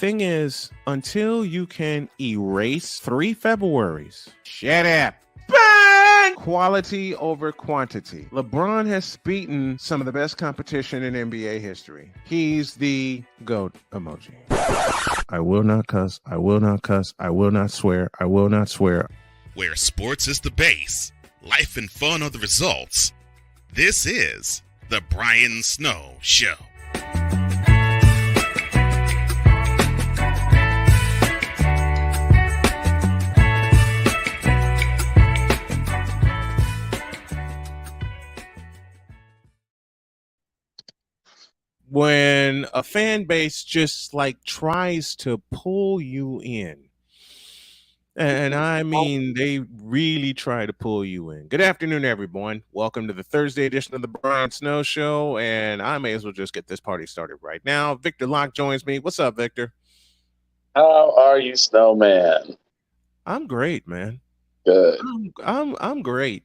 thing is, until you can erase 3 Februaries, shut up. Bang! Quality over quantity. LeBron has beaten some of the best competition in NBA history. He's the GOAT emoji. I will not cuss. I will not cuss. I will not swear. I will not swear. Where sports is the base, life and fun are the results. This is the Brian Snow Show. When a fan base just like tries to pull you in, and I mean they really try to pull you in. Good afternoon, everyone. Welcome to the Thursday edition of the Brian Snow Show, and I may as well just get this party started right now. Victor Locke joins me. What's up, Victor? How are you, Snowman? I'm great, man. Good. I'm great.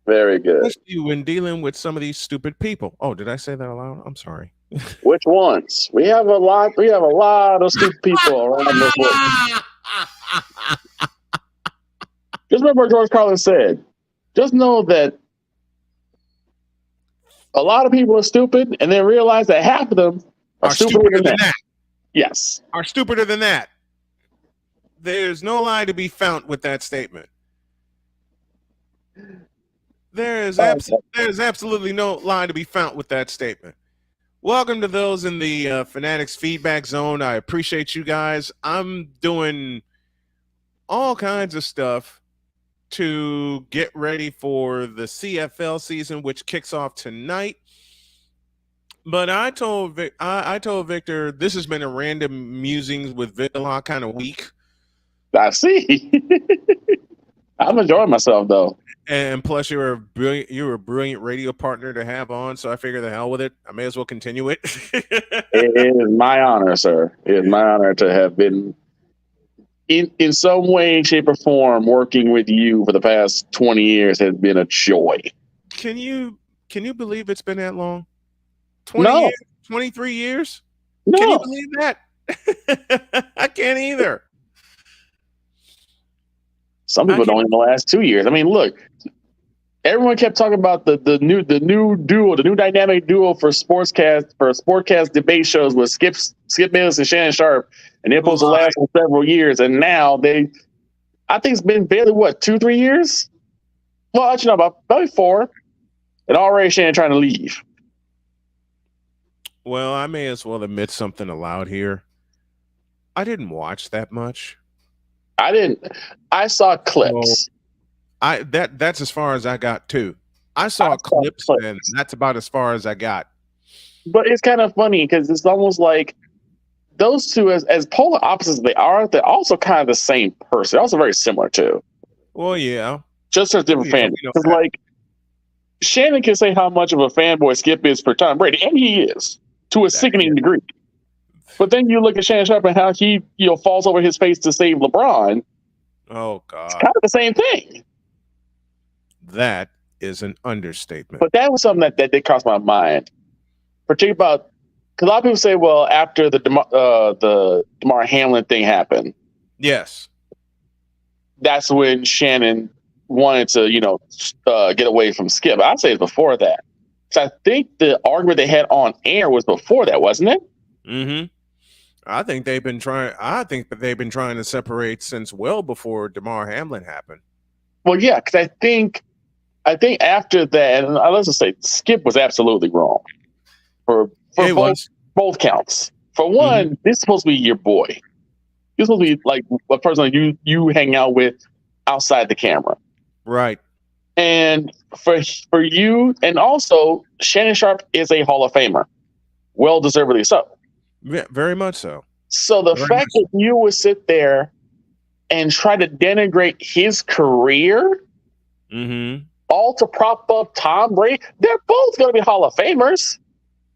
Very good. Especially when dealing with some of these stupid people. Oh, did I say that aloud? I'm sorry. Which ones? We have a lot of stupid people around this world. Just remember what George Carlin said. Just know that a lot of people are stupid, and then realize that half of them are stupider than that. Yes. Are stupider than that. There's no lie to be found with that statement. There's absolutely no lie to be found with that statement. Welcome to those in the Fanatics feedback zone. I appreciate you guys. I'm doing all kinds of stuff to get ready for the CFL season, which kicks off tonight. But I told Victor this has been a random musings with Victor kind of week. I see. I'm enjoying myself though. And plus, you're a brilliant radio partner to have on, so I figured the hell with it. I may as well continue it. It is my honor, sir. It is my honor to have been in some way, shape, or form working with you for the past 20 years has been a joy. Can you believe it's been that long? 23 years? No. Can you believe that? I can't either. Some people don't in the last 2 years. I mean, look, everyone kept talking about the new duo, the new dynamic duo for sportscast debate shows with Skip Bayless and Shannon Sharpe, and they're supposed to last for several years. And now I think it's been barely 2-3 years. Well, actually, no, about 4, and already Shannon trying to leave. Well, I may as well admit something aloud here. I didn't watch that much. I didn't. I saw clips. Well, that's as far as I got too. I saw clips, and that's about as far as I got. But it's kind of funny because it's almost like those two, as polar opposites they are, they're also kind of the same person. They're also very similar too. Well, yeah. Just as different fans. Because like Shannon can say how much of a fanboy Skip is for Tom Brady, and he is to a sickening degree. But then you look at Shannon Sharpe and how he falls over his face to save LeBron. Oh God! It's kind of the same thing. That is an understatement. But that was something that did cross my mind, particularly about because a lot of people say, well, after the Damar Hamlin thing happened, yes, that's when Shannon wanted to get away from Skip. I'd say it's before that. So I think the argument they had on air was before that, wasn't it? Mm-hmm. I think they've been trying to separate since well before Damar Hamlin happened. Well, yeah, because I think after that, and let's just say Skip was absolutely wrong for both counts. For one, this is supposed to be your boy. He's supposed to be like a person you hang out with outside the camera, right? And for you, and also Shannon Sharpe is a Hall of Famer, well deservedly so. Very much so. So the fact that you would sit there and try to denigrate his career, all to prop up Tom Brady, they're both going to be Hall of Famers,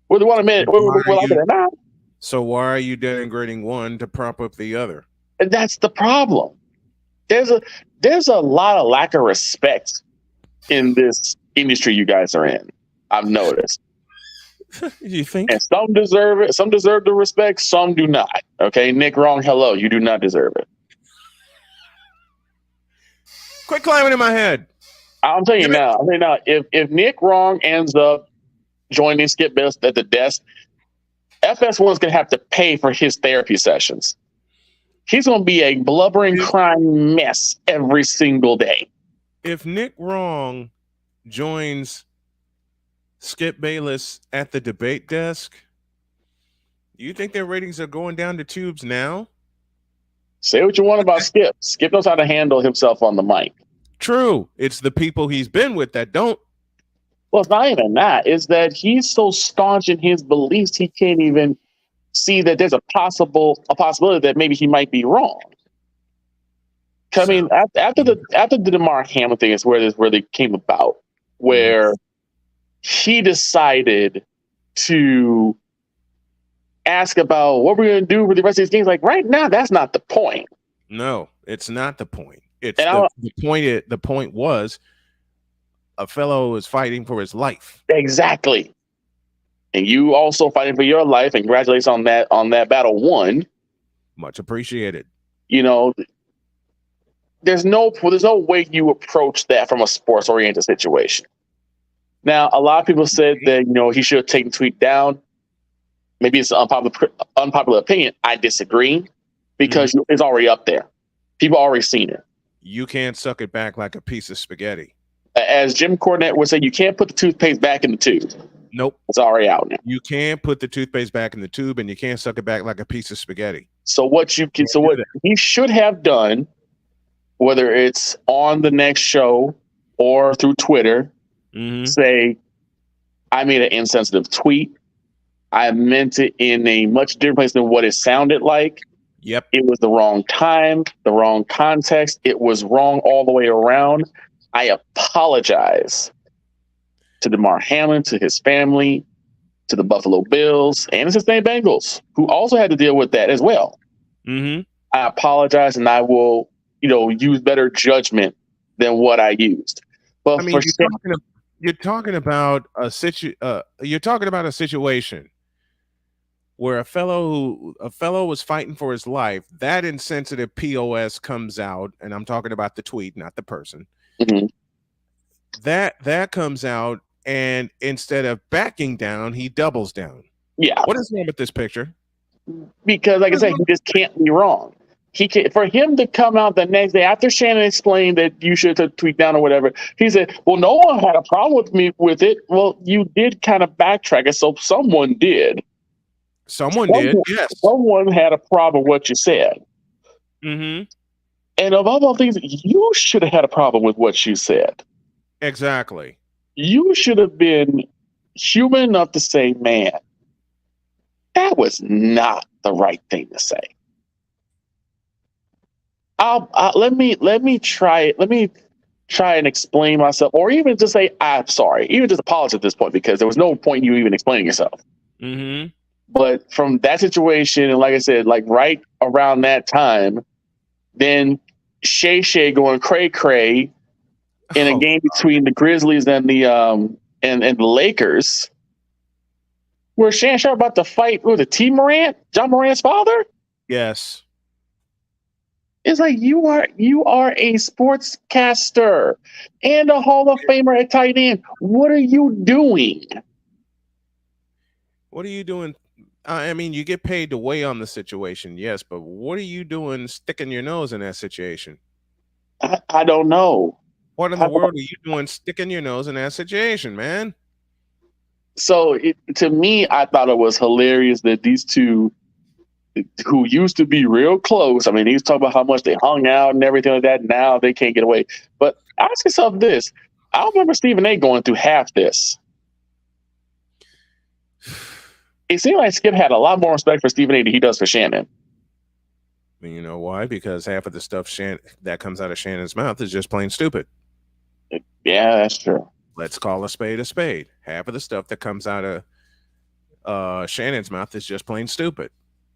whether you want to admit it or not. So why are you denigrating one to prop up the other? And that's the problem. There's a lot of lack of respect in this industry you guys are in. I've noticed. You think? And some deserve it. Some deserve the respect. Some do not. Okay, Nick Wrong, hello. You do not deserve it. Quit climbing in my head. I'm telling you now. If Nick Wrong ends up joining Skip Bayless at the desk, FS1 is going to have to pay for his therapy sessions. He's going to be a blubbering, crying mess every single day. If Nick Wrong joins Skip Bayless at the debate desk, do you think their ratings are going down the tubes now? Say what you want about Skip. Skip knows how to handle himself on the mic. True. It's the people he's been with that don't. Well, it's not even that. It's that he's so staunch in his beliefs, he can't even see that there's a possibility that maybe he might be wrong. I mean, after the Damar Hamlin thing is where this really came about, where he decided to ask about what we're going to do with the rest of these games. Like right now, that's not the point. No, it's not the point. It's the point. The point was a fellow is fighting for his life. Exactly. And you also fighting for your life, and congratulations on that battle won. Much appreciated. You know, there's no way you approach that from a sports oriented situation. Now, a lot of people said that, you know, he should have taken the tweet down. Maybe it's an unpopular opinion. I disagree because it's already up there. People already seen it. You can't suck it back like a piece of spaghetti. As Jim Cornette would say, you can't put the toothpaste back in the tube. Nope. It's already out now. You can't put the toothpaste back in the tube, and you can't suck it back like a piece of spaghetti. So what he should have done, whether it's on the next show or through Twitter, say, I made an insensitive tweet. I meant it in a much different place than what it sounded like. Yep. It was the wrong time, the wrong context. It was wrong all the way around. I apologize to Damar Hamlin, to his family, to the Buffalo Bills, and the Cincinnati Bengals, who also had to deal with that as well. I apologize, and I will, use better judgment than what I used. But I mean, you're talking about a situation where a fellow was fighting for his life. That insensitive POS comes out, and I'm talking about the tweet, not the person. That comes out, and instead of backing down, he doubles down. Yeah. What is wrong with this picture? Because, like I said, he just can't be wrong. For him to come out the next day after Shannon explained that you should tweet down or whatever, he said, well, no one had a problem with it. Well, you did kind of backtrack it, so someone did. Someone did, yes. Someone had a problem with what you said. And of all things, you should have had a problem with what you said. Exactly. You should have been human enough to say, man, that was not the right thing to say. Let me try it. Let me try and explain myself, or even just say, I'm sorry. Even just apologize at this point, because there was no point in you even explaining yourself. But from that situation, and like I said, like right around that time, then Shay going cray in a game between the Grizzlies and the and the Lakers, where Shannon Sharpe about to fight with T. Morant, John Morant's father. Yes. It's like you are a sportscaster and a Hall of Famer at tight end. What are you doing? What are you doing? I mean, you get paid to weigh on the situation, yes, but what are you doing sticking your nose in that situation? I don't know. What in the world are you doing sticking your nose in that situation, man? So to me, I thought it was hilarious that these two, who used to be real close, I mean, he was talking about how much they hung out and everything like that. Now they can't get away. But ask yourself this. I remember Stephen A. going through half this. It seemed like Skip had a lot more respect for Stephen A. than he does for Shannon. You know why? Because half of the stuff that comes out of Shannon's mouth is just plain stupid. Yeah, that's true. Let's call a spade a spade. Half of the stuff that comes out of Shannon's mouth is just plain stupid.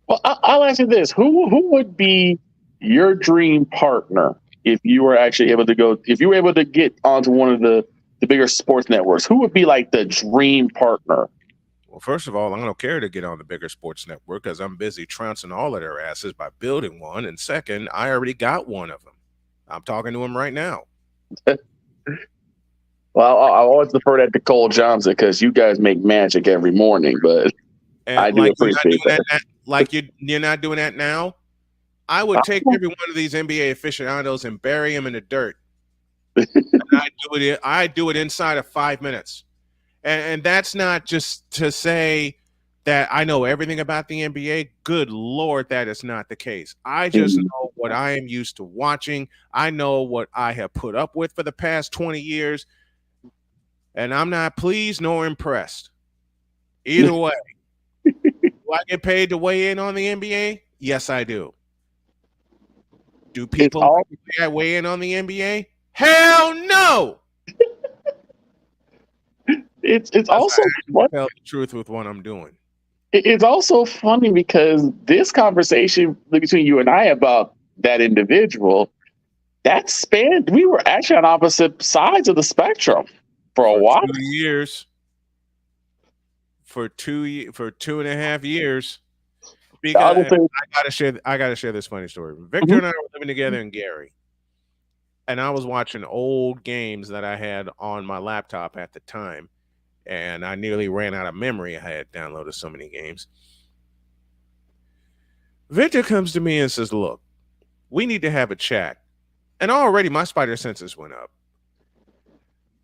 Well, I'll ask you this. Who would be your dream partner if you were actually able to get onto one of the bigger sports networks? Who would be like the dream partner? Well, first of all, I don't care to get on the bigger sports network because I'm busy trouncing all of their asses by building one. And second, I already got one of them. I'm talking to him right now. Well, I always defer that to Cole Johnson because you guys make magic every morning, but And I do appreciate that. Like you're not doing that now. I would take every one of these NBA aficionados and bury him in the dirt. And I do it inside of 5 minutes. And that's not just to say that I know everything about the NBA. Good Lord, that is not the case. I just know what I am used to watching. I know what I have put up with for the past 20 years. And I'm not pleased nor impressed. Either way. Do I get paid to weigh in on the NBA? Yes, I do. Do people weigh in on the NBA? Hell no! It's also tell the truth with what I'm doing. It's also funny because this conversation between you and I about that individual, that spanned, we were actually on opposite sides of the spectrum for a while. 2 years. For 2.5 years. Because I gotta share this funny story. Victor and I were living together in Gary. And I was watching old games that I had on my laptop at the time. And I nearly ran out of memory. I had downloaded so many games. Victor comes to me and says, look, we need to have a chat. And already my spider senses went up.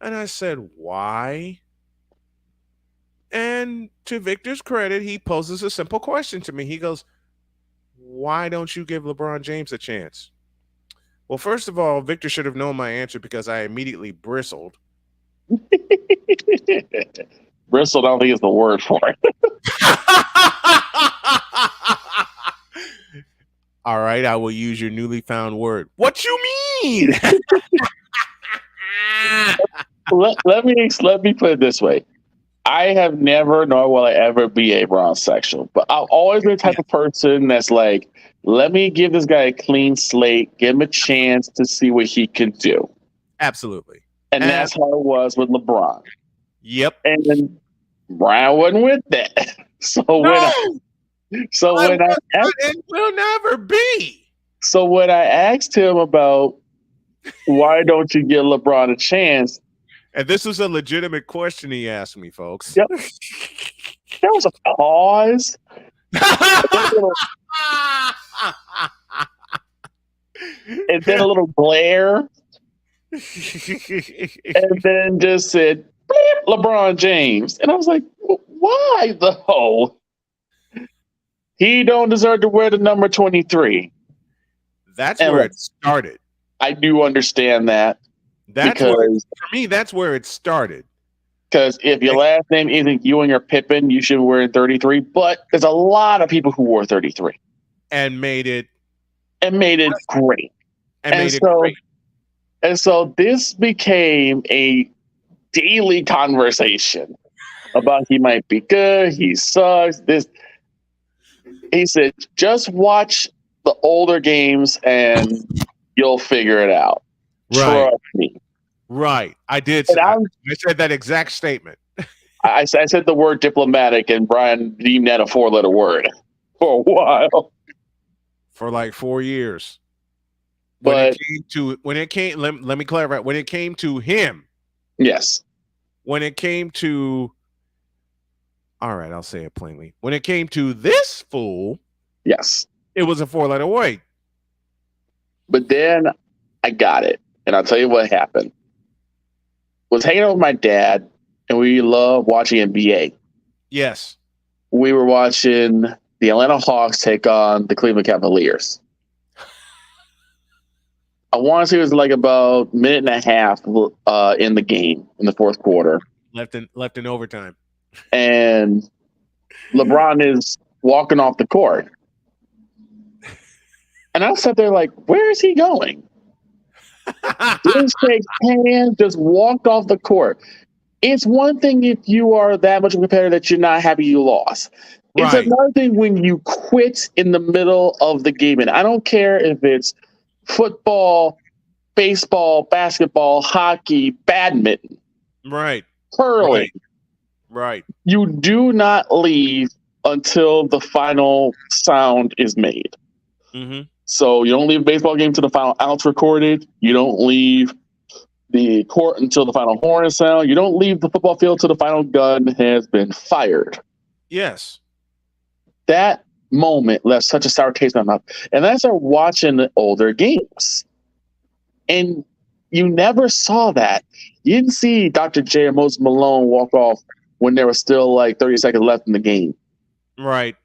And I said, why? And to Victor's credit, he poses a simple question to me. He goes, why don't you give LeBron James a chance? Well, first of all, Victor should have known my answer because I immediately bristled. Bristled, I don't think is the word for it. All right, I will use your newly found word. What you mean? let me put it this way. I have never, nor will I ever be a bronzosexual, but I've always been the type of person that's like, let me give this guy a clean slate, give him a chance to see what he can do. Absolutely. And that's how it was with LeBron. Yep. And then Brian wasn't with that. It will never be. So when I asked him about why don't you give LeBron a chance, and this was a legitimate question he asked me, folks. Yep. There was a pause. And then a little glare. And then just said, LeBron James. And I was like, why though? He don't deserve to wear the number 23. That's where it started. I do understand that. For me, that's where it started. Because if your last name isn't Ewing or Pippen, you should wear 33. But there's a lot of people who wore 33. And made it great. And so this became a daily conversation about he might be good, he sucks. He said, just watch the older games and you'll figure it out. Right. Trust me. Right. I did. I said that exact statement. I said the word diplomatic, and Brian deemed that a 4-letter word for a while. For like 4 years. But let me clarify. When it came to him. Yes. When it came to, all right, I'll say it plainly. When it came to this fool. Yes. It was a 4-letter word. But then I got it. And I'll tell you what happened. Was hanging out with my dad, and we love watching NBA. Yes. We were watching the Atlanta Hawks take on the Cleveland Cavaliers. I want to say it was like about a minute and a half in the game, in the fourth quarter. Left in overtime. And LeBron is walking off the court. And I sat there like, where is he going? Didn't shake hands, just walked off the court. It's one thing if you are that much of a competitor that you're not happy you lost. It's another thing when you quit in the middle of the game. And I don't care if it's football, baseball, basketball, hockey, badminton, right, curling. Right. You do not leave until the final sound is made. Mm-hmm. So you don't leave a baseball game till the final out's recorded. You don't leave the court until the final horn is sound. You don't leave the football field till the final gun has been fired. Yes. That moment left such a sour taste in my mouth. And then I started watching the older games. And you never saw that. You didn't see Dr. J or Moses Malone walk off when there was still like 30 seconds left in the game. Right.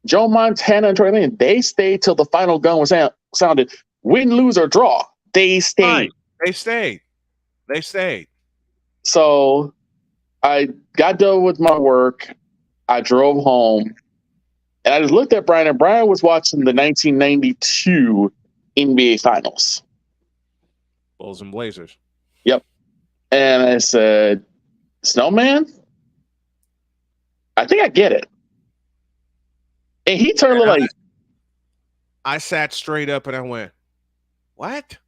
Joe Montana and Troy Lane, they stayed till the final gun was sounded. Win, lose, or draw. They stayed. Right. They stayed. They stayed. So I got done with my work. I drove home. And I just looked at Brian, and Brian was watching the 1992 NBA Finals. Bulls and Blazers. Yep. And I said, Snowman, I think I get it. And he turned like... I sat straight up and I went, what?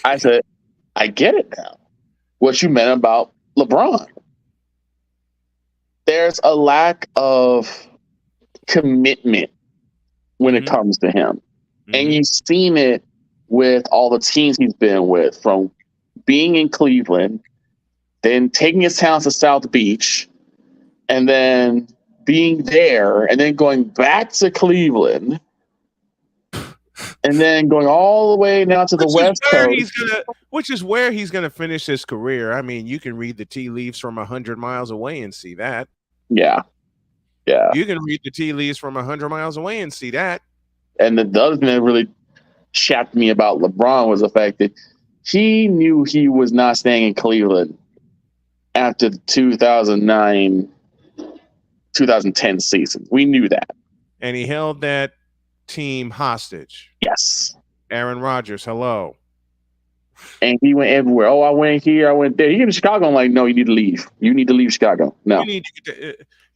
I said, I get it now. What you meant about LeBron. There's a lack of commitment when it comes to him. Mm-hmm. And you've seen it with all the teams he's been with, from being in Cleveland, then taking his talents to South Beach, and then being there, and then going back to Cleveland, and then going all the way now to the West Coast. Which is where he's going to finish his career. I mean, you can read the tea leaves from 100 miles away and see that. Yeah. Yeah. You can read the tea leaves from 100 miles away and see that. And the other thing that really chapped me about LeBron was the fact that he knew he was not staying in Cleveland after the 2009-2010 season. We knew that. And he held that team hostage. Yes. Aaron Rodgers, hello. And he went everywhere. Oh, I went here, I went there. He came to Chicago. I'm like, no, you need to leave. You need to leave Chicago. No. You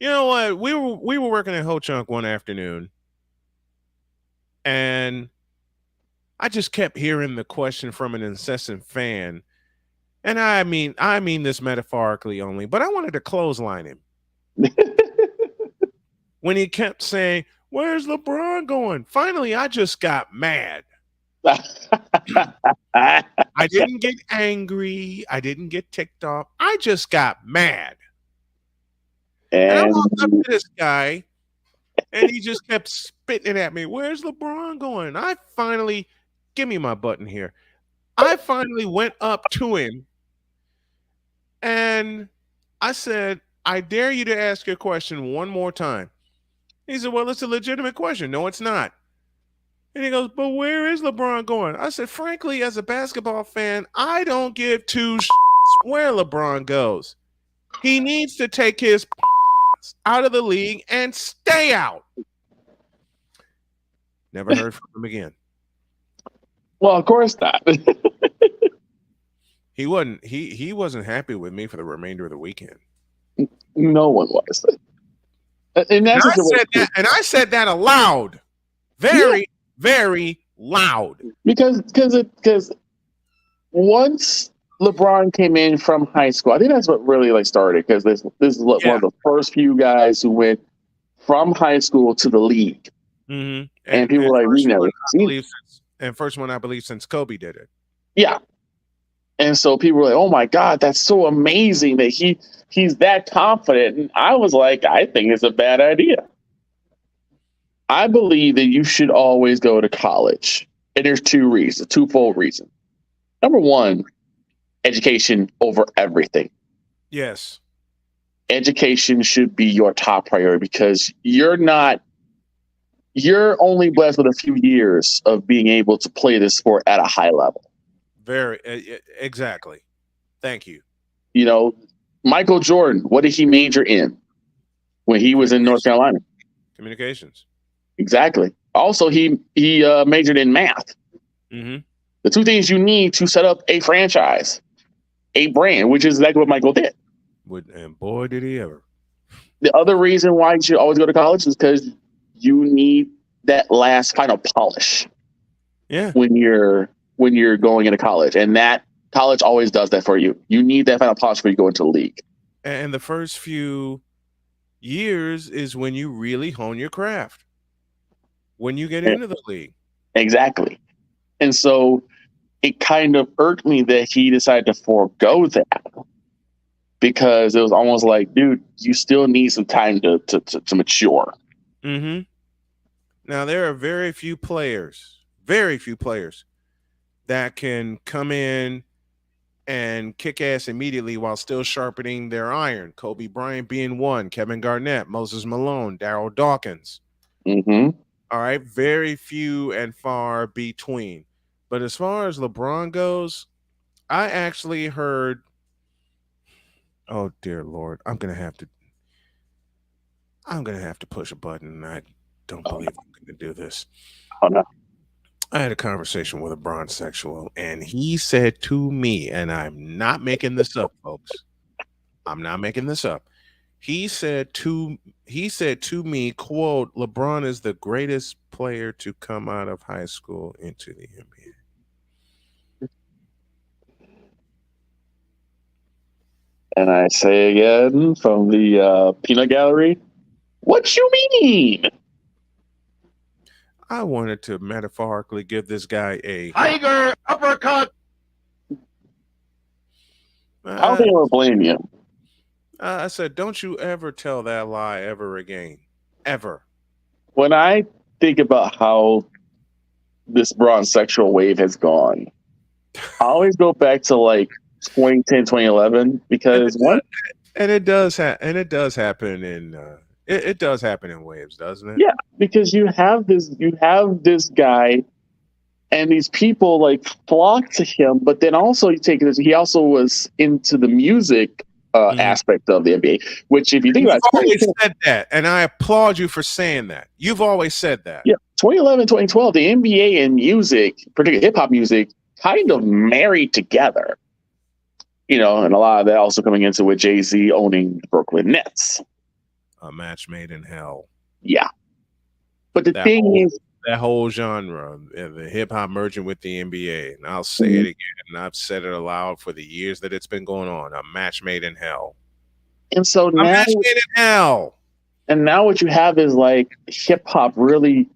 know what? We were working at Ho Chunk one afternoon, and I just kept hearing the question from an incessant fan. And I mean this metaphorically only, but I wanted to clothesline him. When he kept saying, "Where's LeBron going?" Finally, I just got mad. I didn't get angry. I didn't get ticked off. I just got mad. And I walked up to this guy, and he just kept spitting at me. "Where's LeBron going?" Give me my button here. I finally went up to him, and I said, "I dare you to ask your question one more time." He said, "Well, it's a legitimate question." "No, it's not." And he goes, "But where is LeBron going?" I said, "Frankly, as a basketball fan, I don't give two shits where LeBron goes. He needs to take his out of the league and stay out." Never heard from him again. Well, of course not. He wasn't happy with me for the remainder of the weekend. No one was. And I said that aloud. Very, very loud. Because once LeBron came in from high school, I think that's what really started, because this is one of the first few guys who went from high school to the league. Mm-hmm. And people were like, first one, I believe, since Kobe did it. Yeah. And so people were like, "Oh my God, that's so amazing that he's that confident." And I was like, I think it's a bad idea. I believe that you should always go to college. And there's twofold reasons. Number one, education over everything. Yes. Education should be your top priority, because you're only blessed with a few years of being able to play this sport at a high level. Very exactly. Thank you. You know, Michael Jordan, what did he major in when he was in North Carolina? Communications. Exactly. Also, he majored in math. Mm-hmm. The two things you need to set up a franchise, a brand, which is exactly what Michael did. And boy, did he ever. The other reason why you should always go to college is because you need that last final polish. Yeah. When you're going into college, and that college always does that for you. You need that final polish before you go into the league. And the first few years is when you really hone your craft. When you get Yeah, into the league. exactly. And so it kind of irked me that he decided to forego that because it was almost like, dude, you still need some time to mature. Mm-hmm. Now there are very few players that can come in and kick ass immediately while still sharpening their iron. Kobe Bryant being one, Kevin Garnett, Moses Malone, Daryl Dawkins. Mm-hmm. All right, very few and far between. But as far as LeBron goes, I actually heard, oh dear Lord, I'm gonna have to push a button, and I don't Oh, believe I'm gonna do this. oh no. I had a conversation with a bronzexual, and he said to me, and I'm not making this up, folks. I'm not making this up. He said to me, quote, LeBron is the greatest player to come out of high school into the NBA. And I say again from the peanut gallery, what you mean? I wanted to metaphorically give this guy a Tiger uppercut. I don't think I would blame you. I said, don't you ever tell that lie ever again. Ever. When I think about how this bronze sexual wave has gone, I always go back to like 2010, 2011 because one, And it does happen in it does happen in waves, doesn't it? yeah, because you have this guy and these people like flock to him, but then also you take this, he also was into the music Mhm. aspect of the NBA, which if you think You've about it, always said that, and I applaud you for saying that. You've always said that. yeah, 2011, 2012, the NBA and music, particularly hip hop music, kind of married together. You know, and a lot of that also coming into with Jay-Z owning the Brooklyn Nets. A match made in hell. Yeah. But the That thing whole- is, That whole genre, the hip hop merging with the NBA, and I'll say Mhm. it again, and I've said it aloud for the years that it's been going on. A match made in hell. and so A now, match made in hell. and now what you have is like hip hop really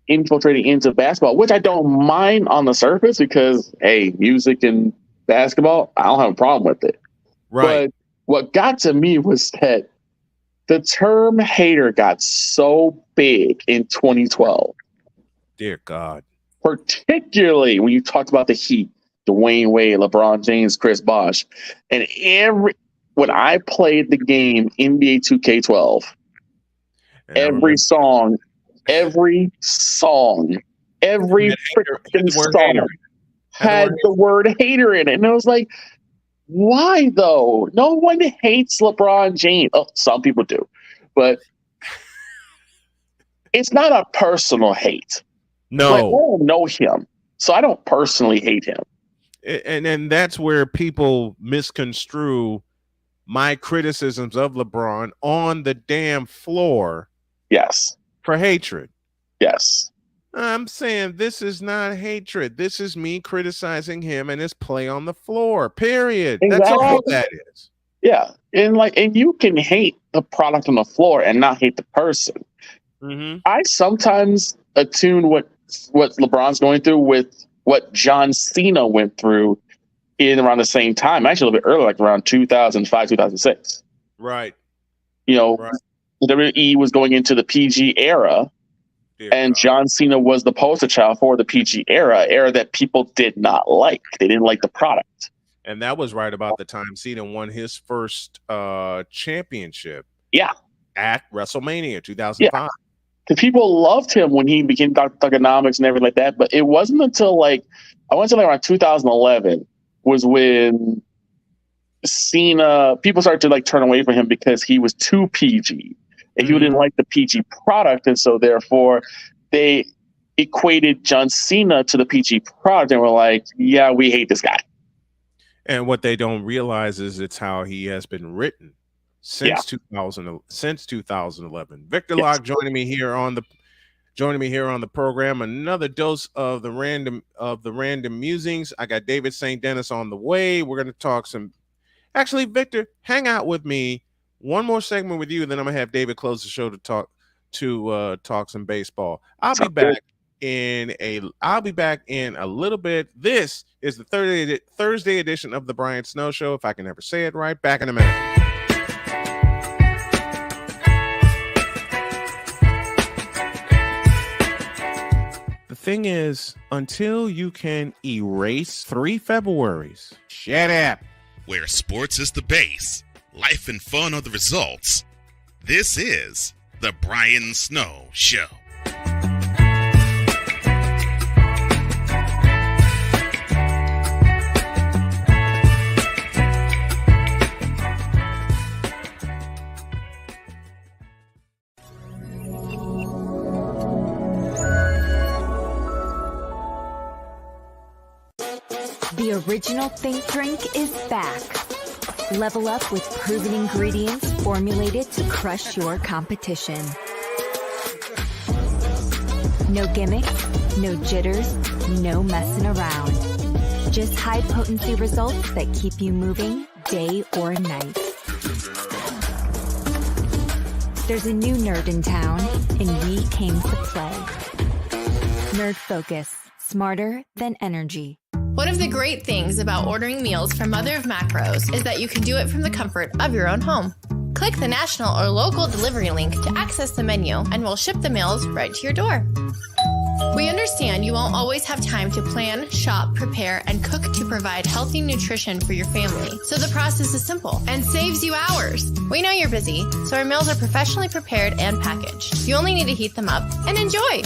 infiltrating into basketball, which I don't mind on the surface because, hey, music and basketball, I don't have a problem with it. Right. But what got to me was that the term hater got so big in 2012, Dear God. particularly when you talked about the Heat, Dwayne Wade, LeBron James, Chris Bosh, and when I played the game NBA 2K12, And I every remember song, every Had freaking the word song hater. had the word hater in it, and I was like, why though? No one hates LeBron James. Oh, some people do, but it's not a personal hate. Like, I No. don't know him, so I don't personally hate him. And that's where people misconstrue my criticisms of LeBron on the damn floor Yes, for hatred. yes, I'm saying this is not hatred. This is me criticizing him and his play on the floor. Period. That's all Exactly. that is. yeah. And you can hate the product on the floor and not hate the person. Mm-hmm. I sometimes attune what LeBron's going through with what John Cena went through in around the same time, actually a little bit earlier, like around 2005, 2006. Right. You know, Right. the WWE was going into the PG era, Dear and God. John Cena was the poster child for the PG era that people did not like. They didn't like the product. And that was right about the time Cena won his first championship. Yeah. At WrestleMania 2005. Because people loved him when he became Thugonomics and everything like that. But it wasn't until like, I want to say like around 2011 was when Cena, people started to like turn away from him because he was too PG. And he didn't like the PG product. And so therefore they equated John Cena to the PG product and were like, yeah, we hate this guy. And what they don't realize is it's how he has been written since 2011. Victor Yes. Locke joining me here on the program. Another dose of the random musings. I got David St. Dennis on the way. We're going to talk some Actually, Victor, hang out with me. One more segment with you, then I'm gonna have David close the show to talk some baseball. I'll be back in a little bit. This is the Thursday edition of the Brian Snow Show, if I can ever say it right. Back in a minute. The thing is, until you can erase 3 Februaries, shut up. Where sports is the base, life and fun are the results. This is the Brian Snow Show. The original Think Drink is back. Level up with proven ingredients formulated to crush your competition. No gimmicks, no jitters, no messing around. Just high potency results that keep you moving day or night. There's a new nerd in town, and we came to play. Nerd Focus, smarter than energy. One of the great things about ordering meals from Mother of Macros is that you can do it from the comfort of your own home. Click the national or local delivery link to access the menu, and we'll ship the meals right to your door. We understand you won't always have time to plan, shop, prepare, and cook to provide healthy nutrition for your family, so the process is simple and saves you hours. We know you're busy, so our meals are professionally prepared and packaged. You only need to heat them up and enjoy.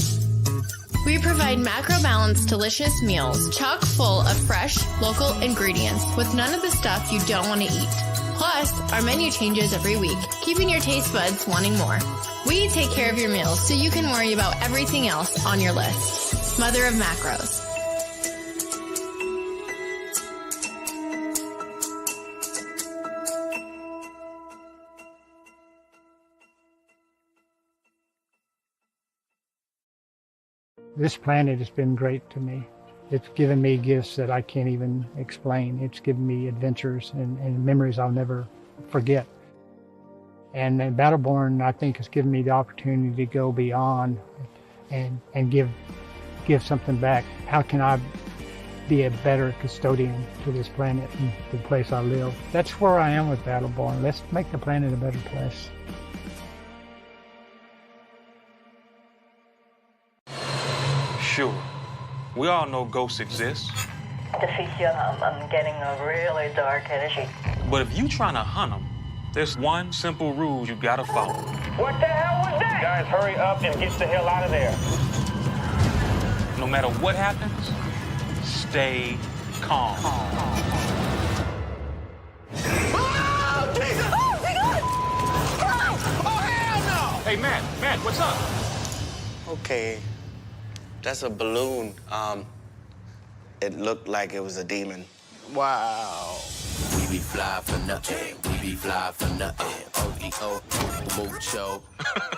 We provide macro-balanced, delicious meals, chock full of fresh, local ingredients with none of the stuff you don't want to eat. Plus, our menu changes every week, keeping your taste buds wanting more. We take care of your meals so you can worry about everything else on your list. Mother of Macros. This planet has been great to me. It's given me gifts that I can't even explain. It's given me adventures and memories I'll never forget. And Battleborn, I think, has given me the opportunity to go beyond and give something back. How can I be a better custodian to this planet and the place I live? That's where I am with Battleborn. Let's make the planet a better place. Sure. We all know ghosts exist. I'm getting a really dark energy. But if you trying to hunt them, there's one simple rule you gotta follow. What the hell was that? Guys, hurry up and get the hell out of there. No matter what happens, stay calm. Oh, Jesus! Oh, my God! Oh, hell no! Hey, Matt, what's up? Okay, that's a balloon. It looked like it was a demon. Wow. We be fly for nothing. We be fly for nothing. OEO, mucho.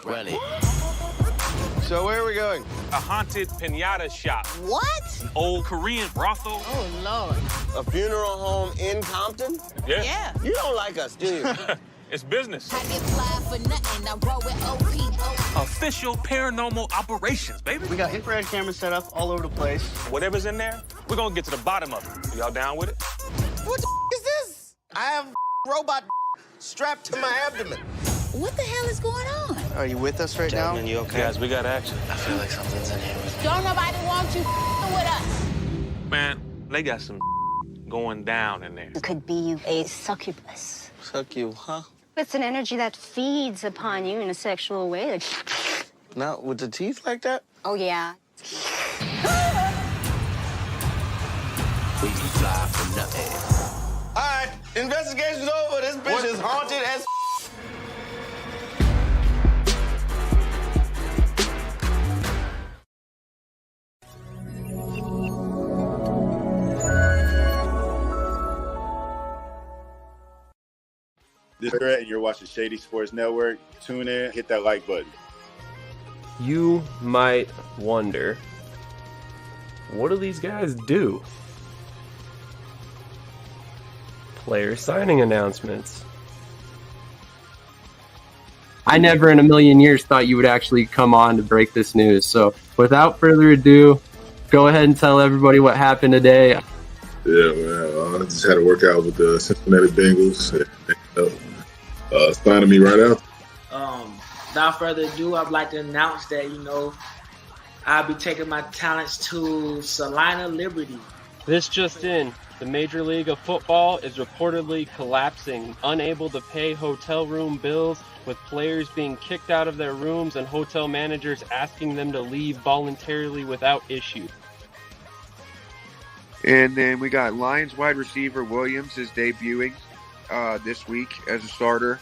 Run it. So where are we going? A haunted pinata shop. What? An old Korean brothel. Oh, Lord. A funeral home in Compton? Yeah. You don't like us, do you? It's business. I get fly for nothing. I roll with OPO. Official paranormal operations, baby. We got infrared cameras set up all over the place. Whatever's in there, we're gonna get to the bottom of it. Y'all down with it? What the is this? I have robot strapped to my abdomen. What the hell is going on? Are you with us right Gentlemen, you okay? Guys, we got action. I feel like something's in here. Don't nobody want you with us. Man, they got some going down in there. It could be a succubus. Suck you, huh? It's an energy that feeds upon you in a sexual way. Like, Not with the teeth like that? oh, yeah. We be fly for nothing. All right, investigation's over. This bitch is haunted as This is Brett, and you're watching Shady Sports Network. Tune in, hit that like button. You might wonder, what do these guys do? player signing announcements. I never in a million years thought you would actually come on to break this news. So without further ado, go ahead and tell everybody what happened today. Yeah, man. I just had to work out with the Cincinnati Bengals. Signing me right out. Without further ado, I'd like to announce that, I'll be taking my talents to Salina Liberty. This just in. The Major League of Football is reportedly collapsing, unable to pay hotel room bills, with players being kicked out of their rooms and hotel managers asking them to leave voluntarily without issue. And then we got Lions wide receiver Williams is debuting this week as a starter.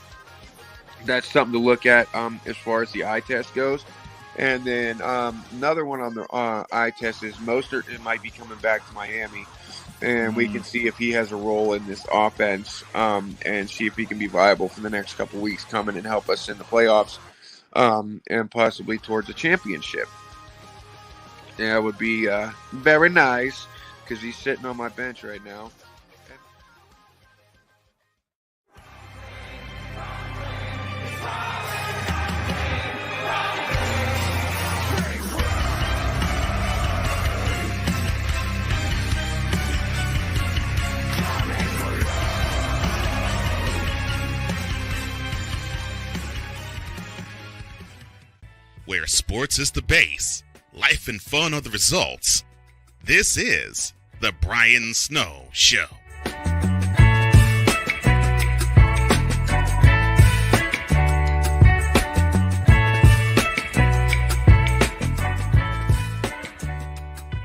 That's something to look at as far as the eye test goes. And then another one on the eye test is Mostert. It might be coming back to Miami. And we can see if he has a role in this offense and see if he can be viable for the next couple weeks coming and help us in the playoffs and possibly towards a championship. That would be very nice because he's sitting on my bench right now. Where sports is the base, life and fun are the results. This is The Brian Snow Show.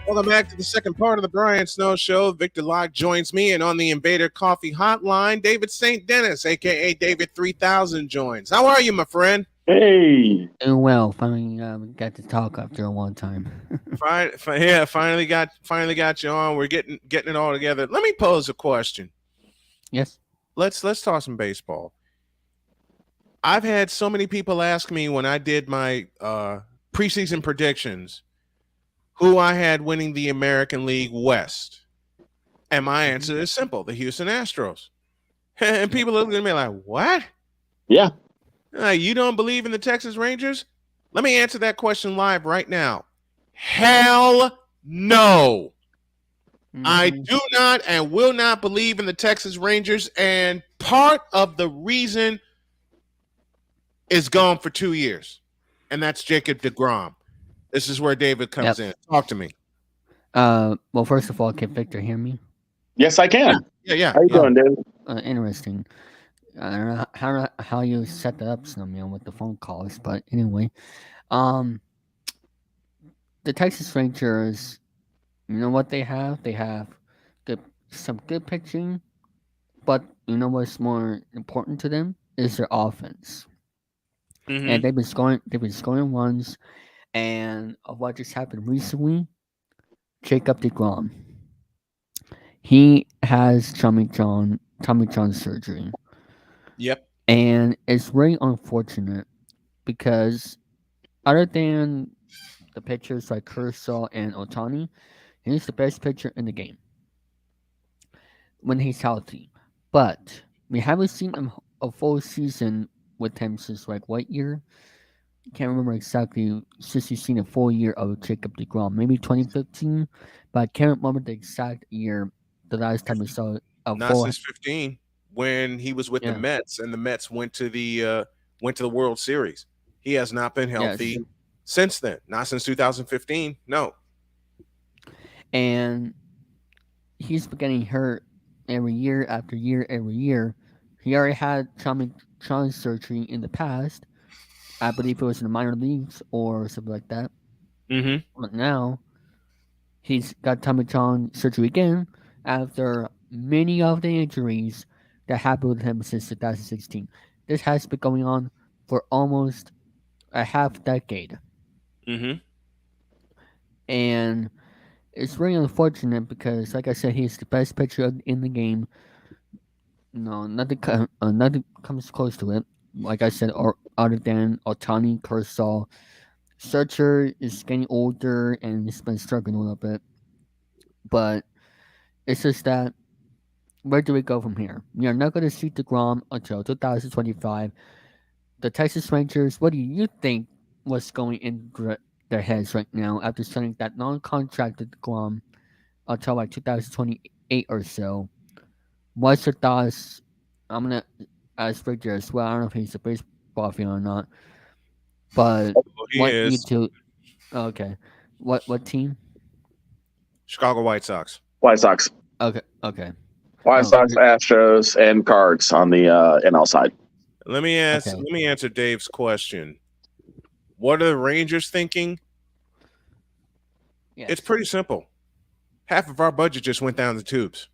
Welcome back to the second part of the Brian Snow Show. Victor Locke joins me, and on the Invader Coffee Hotline, David St. Dennis, a.k.a. David 3000, joins. How are you, my friend? Hey. Doing well. Finally got to talk after a long time. Finally got you on. We're getting it all together. Let me pose a question. Yes. Let's talk some baseball. I've had so many people ask me when I did my preseason predictions who I had winning the American League West. And my answer is simple: the Houston Astros. And people are looking at me like, what? Yeah. You don't believe in the Texas Rangers? Let me answer that question live right now. Hell no. I do not and will not believe in the Texas Rangers, and part of the reason is gone for 2 years, and that's Jacob deGrom. This is where David comes in. Talk to me. Well, first of all, can Victor hear me? Yes, I can. Yeah. How you doing, David? Interesting. I don't know how you set that up, Snowman, with the phone calls, but anyway, the Texas Rangers, you know what they have? They have some good pitching, but you know what's more important to them is their offense. And they've been scoring runs, and what just happened recently, Jacob deGrom, he has Tommy John surgery. Yep. And it's very unfortunate because other than the pitchers like Kershaw and Ohtani, he's the best pitcher in the game when he's healthy. But we haven't seen him a full season with him since like what year? Can't remember exactly since you've seen a full year of Jacob deGrom. Maybe 2015, but I can't remember the exact year the last time we saw a Not full. since 15. When he was with the Mets, and the Mets went to the World Series. He has not been healthy since then. Not since 2015. No. And he's been getting hurt every year after year every year. He already had Tommy John surgery in the past. I believe it was in the minor leagues or something like that. But now he's got Tommy John surgery again after many of the injuries that happened with him since 2016. This has been going on for almost a half decade. And it's really unfortunate because, like I said, he's the best pitcher in the game. No, nothing comes close to it. Like I said, other than Ohtani, Kershaw. Scherzer is getting older and he's been struggling a little bit. But it's just that where do we go from here? We are not going to see DeGrom until 2025. The Texas Rangers, what do you think was going in their heads right now after signing that non-contracted DeGrom until like 2028 or so? What's your thoughts? I'm going to ask Victor as well. I don't know if he's a baseball fan or not. But he what is. you two? Okay, what team? Chicago White Sox. White Sox. Okay. White Sox, Astros, and Cards on the NL side. Let me answer Dave's question. What are the Rangers thinking? Yes. It's pretty simple. Half of our budget just went down the tubes.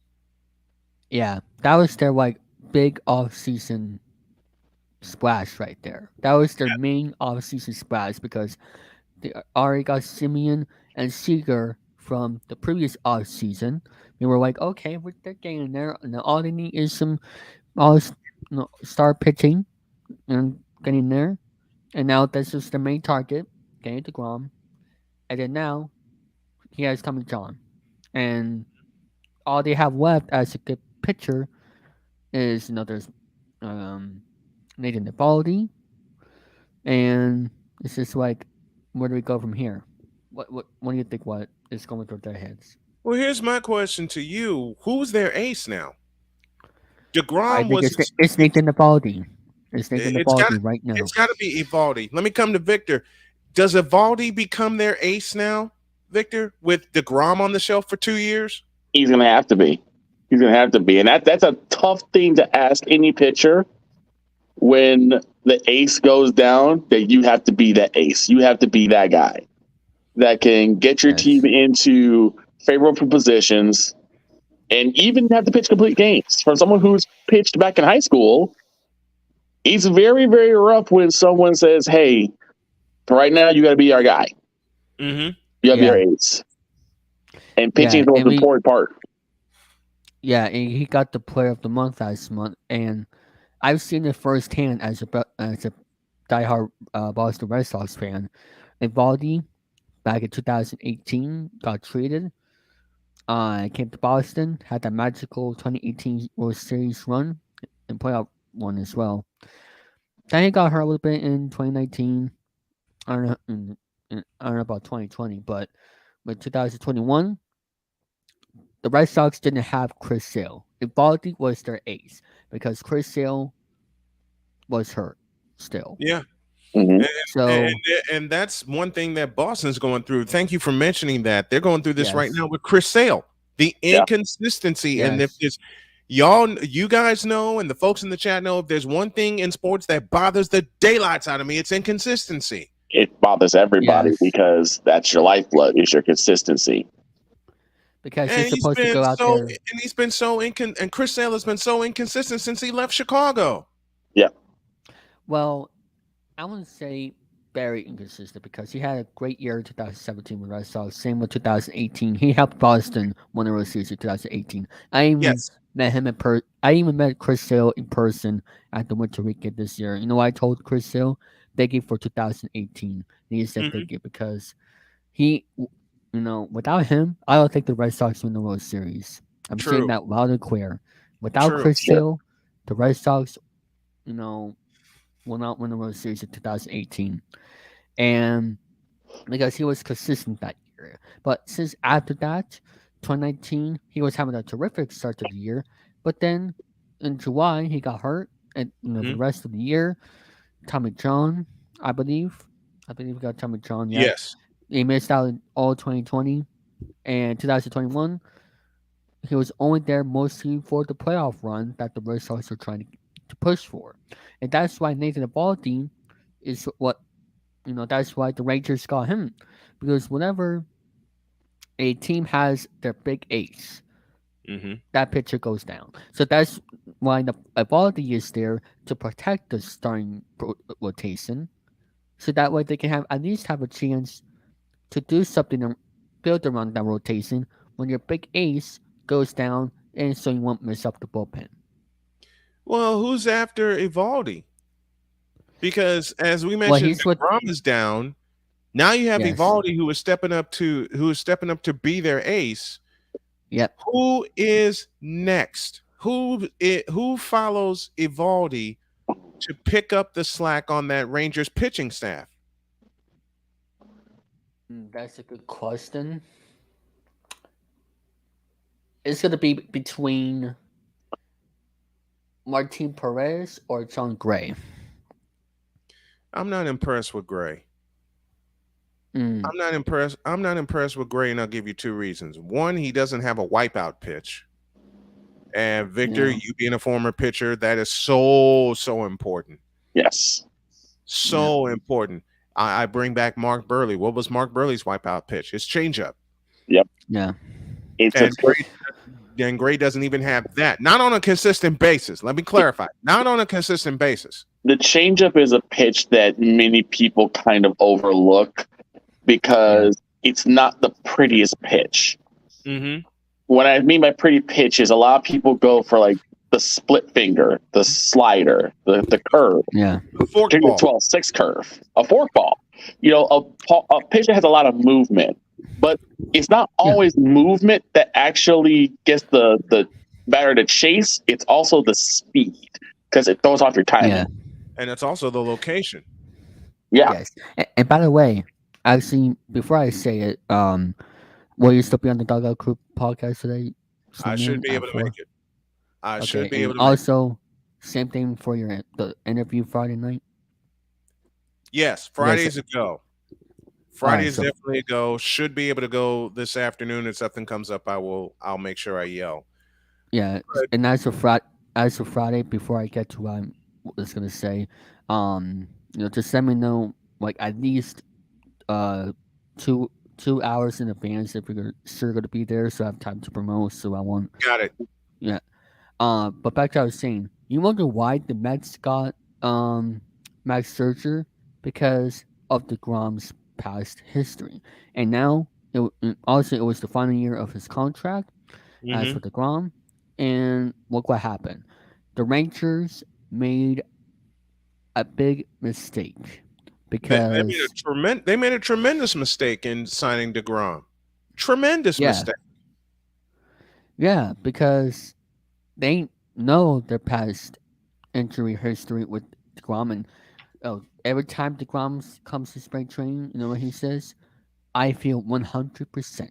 Yeah, that was their like big off-season splash right there. That was their main off-season splash because they already got Simeon and Seager from the previous off-season. They were like, okay, they're getting there, and all they need is some start pitching and getting there. And now this is the main target, getting DeGrom. And then now he has Tommy John. And all they have left as a good pitcher is, there's Nathan Eovaldi. And it's just like, where do we go from here? What do you think what is going through their heads? Well, here's my question to you. Who's their ace now? DeGrom it's Nathan Eovaldi. It's Nathan Eovaldi right now. It's got to be Eovaldi. Let me come to Victor. Does Eovaldi become their ace now, Victor, with DeGrom on the shelf for 2 years? He's going to have to be. He's going to have to be. And that's a tough thing to ask any pitcher when the ace goes down, that you have to be that ace. You have to be that guy that can get your team into favorable positions and even have to pitch complete games. For someone who's pitched back in high school, it's very, very rough when someone says, hey, right now you got to be our guy. Mm-hmm. You got to be our ace. And pitching is the most important part. Yeah, and he got the Player of the Month last month, and I've seen it firsthand as a diehard Boston Red Sox fan. Eovaldi, back in 2018, got traded. Came to Boston, had that magical 2018 World Series run, and playoff one as well. Then he got hurt a little bit in 2019. I don't know about 2020, but with 2021, the Red Sox didn't have Chris Sale. Eovaldi was their ace because Chris Sale was hurt still. Yeah. Mm-hmm. And that's one thing that Boston's going through. Thank you for mentioning that. They're going through this right now with Chris Sale. The inconsistency. And if there's you guys know, and the folks in the chat know, if there's one thing in sports that bothers the daylights out of me, it's inconsistency. It bothers everybody because that's your lifeblood, is your consistency. Because he's supposed to go out there. And he's been and Chris Sale has been so inconsistent since he left Chicago. Yeah. Well, I wouldn't say very inconsistent because he had a great year in 2017 with Red Sox. Same with 2018. He helped Boston win the World Series in 2018. I even met him I even met Chris Sale in person at the Winter Weekend this year. You know, I told Chris Sale, thank you for 2018. And he said thank you because he, without him, I don't think the Red Sox win the World Series. I'm saying that loud and clear. Without Chris Sale, the Red Sox, will not win the World Series in 2018. And because he was consistent that year. But since after that, 2019, he was having a terrific start to the year. But then in July, he got hurt. And the rest of the year, Tommy John, I believe we got Tommy John. Yeah. Yes. He missed out in all 2020. And 2021, he was only there mostly for the playoff run that the Red Sox were trying to push for. And that's why Nathan Eovaldi is what, that's why the Rangers got him. Because whenever a team has their big ace, that pitcher goes down. So that's why the Eovaldi is there to protect the starting rotation. So that way they can at least have a chance to do something and build around that rotation when your big ace goes down, and so you won't mess up the bullpen. Well, who's after Eovaldi? Because as we mentioned, DeGrom is down. Now you have Eovaldi, who is stepping up to be their ace. Yep. Who is next? who follows Evaldi to pick up the slack on that Rangers pitching staff? That's a good question. It's going to be between Martin Perez or John Gray. I'm not impressed with Gray. Mm. I'm not impressed with Gray, and I'll give you two reasons. One, he doesn't have a wipeout pitch. And Victor, you being a former pitcher, that is so important. Yes. So important. I bring back Mark Burley. What was Mark Burley's wipeout pitch? His changeup. Yep. Yeah. And Gray doesn't even have that. Not on a consistent basis. Let me clarify. Not on a consistent basis. The changeup is a pitch that many people kind of overlook because it's not the prettiest pitch. Mm-hmm. What I mean by pretty pitch is a lot of people go for like the split finger, the slider, the curve. Yeah. Fork ball. 12-6 curve. A fork ball. You know, a pitch that has a lot of movement. But it's not always movement that actually gets the batter to chase. It's also the speed because it throws off your timing. Yeah. And it's also the location. Yeah. Yes. And by the way, actually, before I say it, will you still be on the Dugout Crew podcast today? I should be able to make it. I should be able to. Also, same thing for the interview Friday night. Yes, Friday's a go. Friday is so- definitely a go. Should be able to go this afternoon. If something comes up, I'll make sure I yell. Yeah, and as for Friday, before I get to what I was gonna say, just let me know like at least 2 hours in advance if you're sure going to be there, so I have time to promote. So I won't. Got it. Yeah. But back to what I was saying, you wonder why the Mets got Max Scherzer because of DeGrom's past history, and now it was the final year of his contract. As for DeGrom, and look what happened. The Rangers made a big mistake because they made a tremendous mistake in signing DeGrom. Tremendous mistake. Yeah, because they know their past injury history with DeGrom, and every time DeGrom comes to spring training, you know what he says? I feel 100%.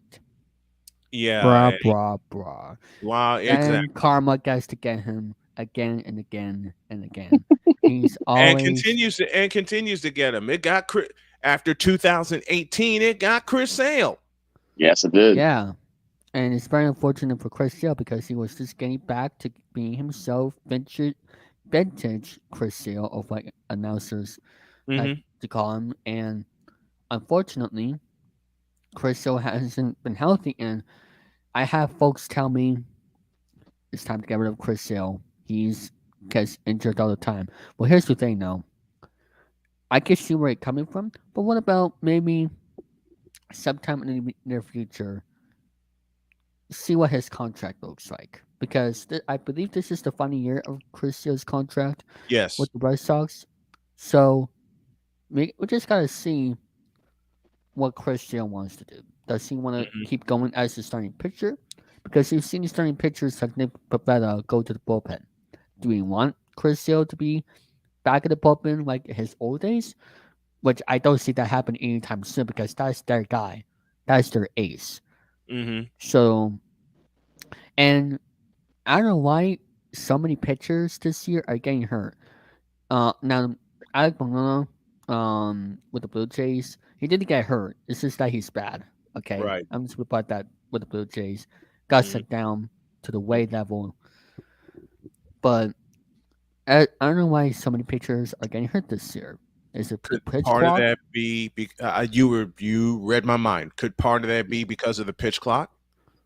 Yeah. Brah. Wow, exactly. And karma gets to get him again and again and again. He's always continues to get him. It got after 2018. It got Chris Sale. Yes, it did. Yeah, and it's very unfortunate for Chris Sale because he was just getting back to being himself, vintage Chris Sale of like announcers like to call him, and unfortunately, Chris Sale hasn't been healthy, and I have folks tell me it's time to get rid of Chris Sale. He gets injured all the time. Well, here's the thing, though. I can see where it's coming from, but what about maybe sometime in the near future, see what his contract looks like? Because I believe this is the final year of Chris Sale's contract. Yes. With the Red Sox. So we just got to see what Chris Sale wants to do. Does he want to keep going as the starting pitcher? Because you've seen the starting pitchers like Nick Pivetta go to the bullpen. Do we want Chris Sale to be back in the bullpen like his old days? Which I don't see that happen anytime soon because that's their guy. That's their ace. So, and I don't know why so many pitchers this year are getting hurt. Now, Alec Manoah, with the Blue Jays, he didn't get hurt. It's just that he's bad. Okay, right. I'm just about that with the Blue Jays. Got sent down to the weight level, but I don't know why so many pitchers are getting hurt this year. Is it pitch part clock? of that be you read my mind? Could part of that be because of the pitch clock?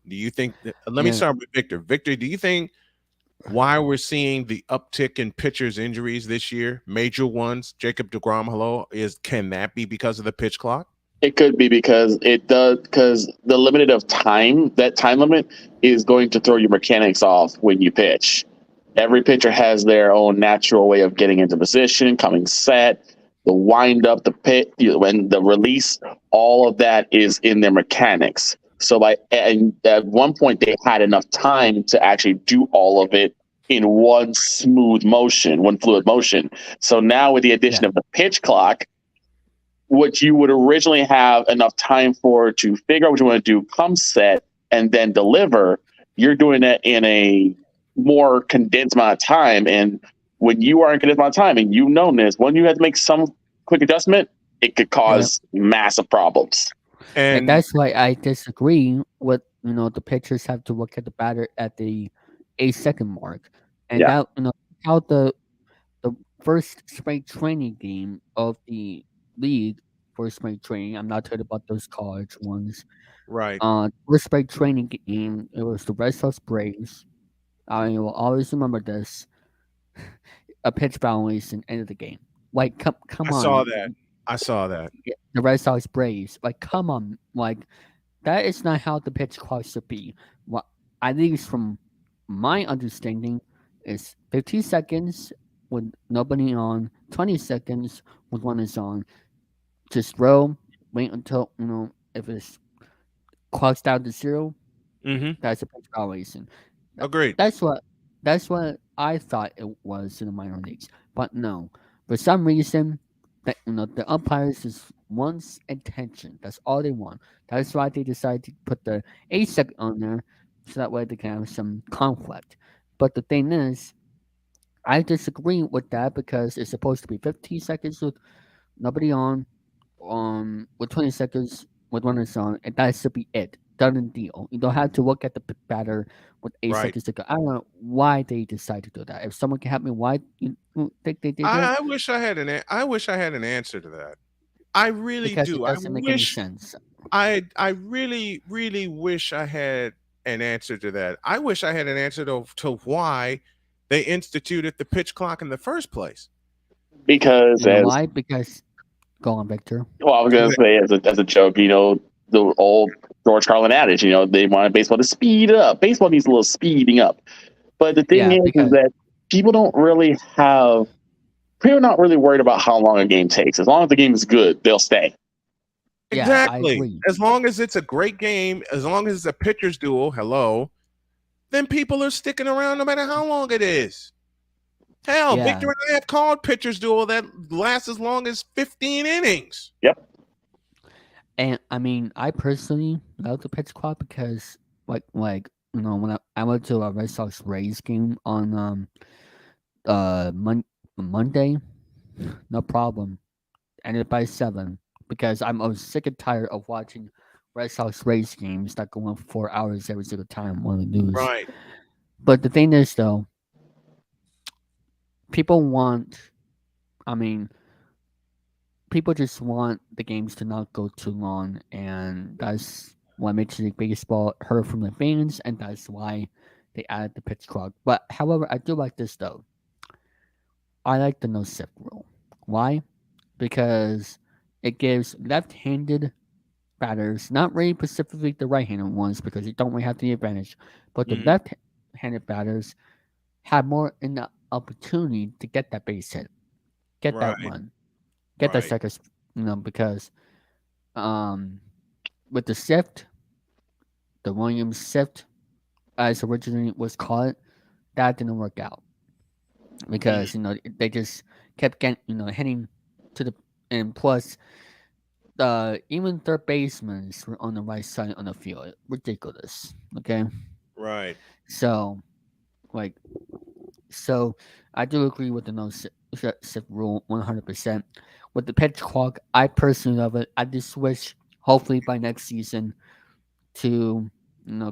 Do you think? Let me start with Victor. Victor, do you think why we're seeing the uptick in pitchers' injuries this year, major ones, Jacob deGrom, can that be because of the pitch clock? It could be because the limited of time, that time limit is going to throw your mechanics off when you pitch. Every pitcher has their own natural way of getting into position, coming set, the wind up, the pit, when the release, all of that is in their mechanics. So and at one point they had enough time to actually do all of it in one fluid motion. So now with the addition of the pitch clock, what you would originally have enough time for to figure out what you want to do, come set, and then deliver, you're doing it in a more condensed amount of time. And when you are in condensed amount of time, and you've known this, when you have to make some quick adjustment, it could cause massive problems. And that's why I disagree with the pitchers have to look at the batter at the 8-second mark, and that how the first spring training game of the league for spring training. I'm not talking about those college ones. Right. First spring training game, it was the Red Sox Braves. I will always remember this. A pitch violation end of the game. Like, come on. I saw that. The Red Sox Braves. Like, come on. Like, that is not how the pitch clock should be. Well, at least from my understanding, is 15 seconds with nobody on, 20 seconds with one is on. Just throw, wait until, if it's clock's down to 0, that's a pitch violation. Agreed. That's what I thought it was in the minor leagues. But no. For some reason, that the umpires just wants attention. That's all they want. That's why they decided to put the 8-second on there, so that way they can have some conflict. But the thing is, I disagree with that because it's supposed to be 15 seconds with nobody on, with 20 seconds with runners on, and that should be it. Done and deal. You don't have to look at the batter with 8 seconds to go. I don't know why they decided to do that. If someone can help me, why you think they did that? I wish I had an answer to that. I really Because do. it doesn't make any sense. I really, really wish I had an answer to that. I wish I had an answer to why they instituted the pitch clock in the first place. Because why? Because go on, Victor. Well, I was going to say as a joke, the old George Carlin adage, they wanted baseball to speed up. Baseball needs a little speeding up. But the thing is that people not really worried about how long a game takes. As long as the game is good, they'll stay. Exactly. As long as it's a great game, as long as it's a pitcher's duel, then people are sticking around no matter how long it is. Hell, Victor and I have called pitcher's duel that lasts as long as 15 innings. Yep. And I mean, I personally love the pitch clock because, when I went to a Red Sox Rays game on Monday, no problem, ended by 7 because I'm sick and tired of watching Red Sox Rays games that go on for 4 hours every single time on the news. Right. But the thing is, though, people just want the games to not go too long, and that's what Major League Baseball heard from the fans, and that's why they added the pitch clock. But however, I do like this though. I like the no shift rule. Why? Because it gives left-handed batters, not really specifically the right-handed ones, because you don't really have the advantage, but the left-handed batters have more in the opportunity to get that base hit, get that run. Get that second, because with the shift, the Williams shift, as originally was called, that didn't work out because they just kept getting hitting to the, and plus even third basemen were on the right side on the field. Ridiculous. Okay. Right. So I do agree with the no shift rule 100%. With the pitch clock, I personally love it. I just wish, hopefully by next season, to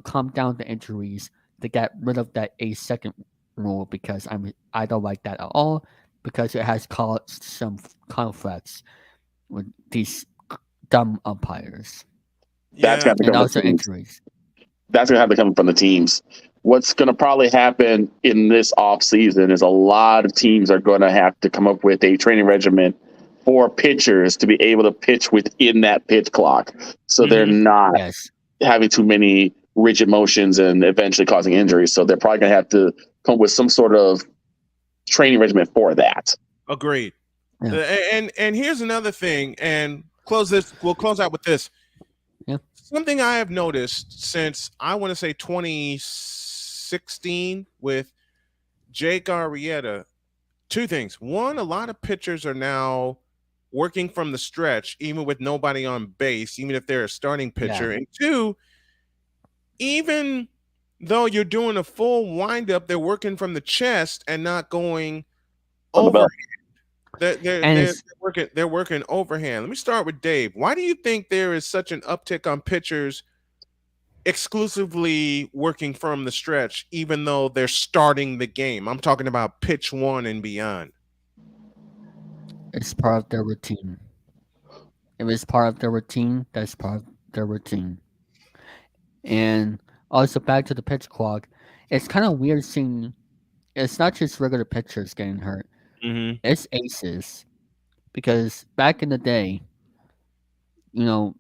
calm down the injuries, to get rid of that 8-second rule because I don't like that at all because it has caused some conflicts with these dumb umpires. That's got to and also injuries. That's gonna have to come from the teams. What's going to probably happen in this off season is a lot of teams are going to have to come up with a training regimen for pitchers to be able to pitch within that pitch clock. So they're not having too many rigid motions and eventually causing injuries. So they're probably going to have to come up with some sort of training regimen for that. Agreed. Yeah. And here's another thing, and we'll close out with this. Yeah. Something I have noticed since I want to say 2016 with Jake Arrieta, two things. One, a lot of pitchers are now working from the stretch, even with nobody on base, even if they're a starting pitcher. Yeah. And two, even though you're doing a full windup, they're working from the chest and not going overhand. They're working overhand. Let me start with Dave. Why do you think there is such an uptick on pitchers exclusively working from the stretch, even though they're starting the game? I'm talking about pitch one and beyond. It's part of their routine. If it's part of their routine, that's part of their routine. And also back to the pitch clock, it's kind of weird seeing it's not just regular pitchers getting hurt. It's aces. Because back in the day, when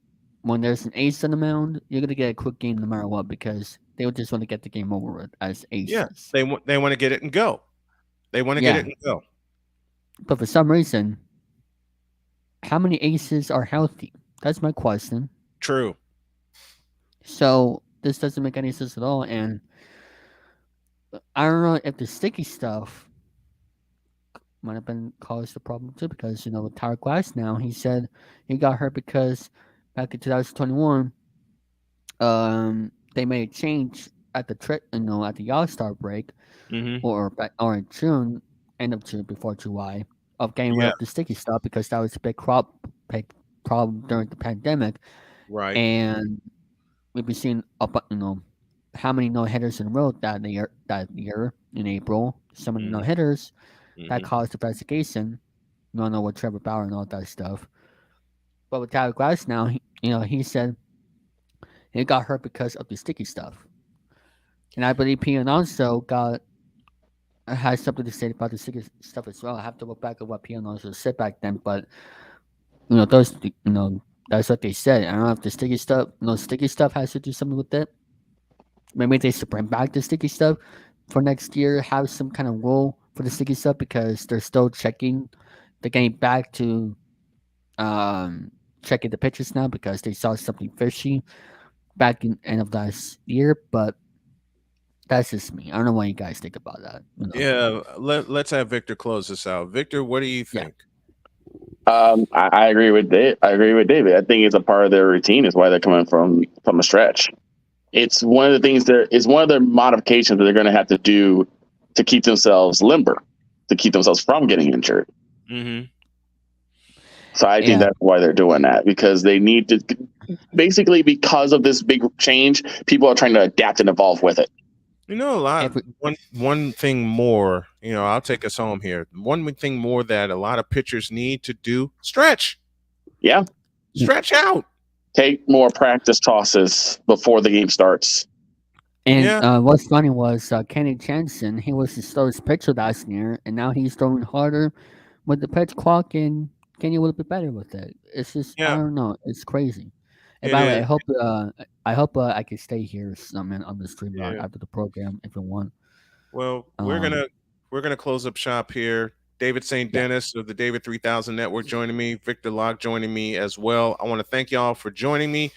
there's an ace on the mound, you're gonna get a quick game no matter what, because they would just want to get the game over with as aces. Yeah, they want to get it and go. They want to get it and go. But for some reason, how many aces are healthy? That's my question. True. So this doesn't make any sense at all, and I don't know if the sticky stuff might have been caused the problem too, because with Tyler Glasnow, he said he got hurt because back in 2021, they made a change at the at the All-Star break, or in June, end of June before July, of getting rid of the sticky stuff, because that was a big problem during the pandemic, right? And we've been seeing how many no-hitters in a row that year in April. Some of the no-hitters that caused investigation. You don't know what Trevor Bauer and all that stuff. But with Tyler Glasnow, he said he got hurt because of the sticky stuff. And I believe Pete Alonso has something to say about the sticky stuff as well. I have to look back at what Pete Alonso said back then, but that's what they said. I don't know if the sticky stuff has to do something with it. Maybe they should bring back the sticky stuff for next year, have some kind of rule for the sticky stuff, because they're still checking. They're getting back to checking the pitches now, because they saw something fishy back in end of last year. But that's just me. I don't know what you guys think about that. Yeah, let's have Victor close this out. Victor, what do you think? I agree with Dave. I think it's a part of their routine. Is why they're coming from a stretch. It's one of the things it's one of the modifications that they're going to have to do to keep themselves limber, to keep themselves from getting injured. So I think that's why they're doing that, because they need to, basically because of this big change, people are trying to adapt and evolve with it. A lot. One thing more, I'll take us home here. One thing more that a lot of pitchers need to do: stretch. Yeah. Stretch out. Take more practice tosses before the game starts. And what's funny was Kenny Jensen. He was the slowest pitcher last year, and now he's throwing harder with the pitch clock, and Kenny a little bit better with it. It's just I don't know. It's crazy. And by the way, I hope I can stay here on the stream after the program if you want. Well, we're gonna close up shop here. David St. Dennis of the David 3000 Network joining me. Victor Locke joining me as well. I want to thank y'all for joining me.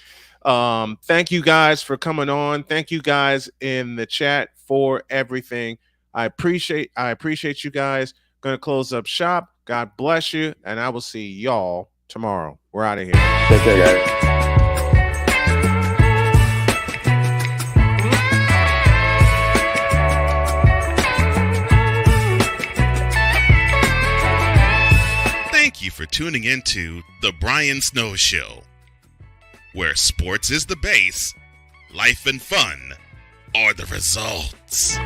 Thank you guys for coming on. Thank you guys in the chat for everything. I appreciate you guys. Gonna close up shop. God bless you, and I will see y'all tomorrow. We're out of here. Take care, guys. Thank you for tuning into The Brian Snow Show, where sports is the base, life and fun are the results.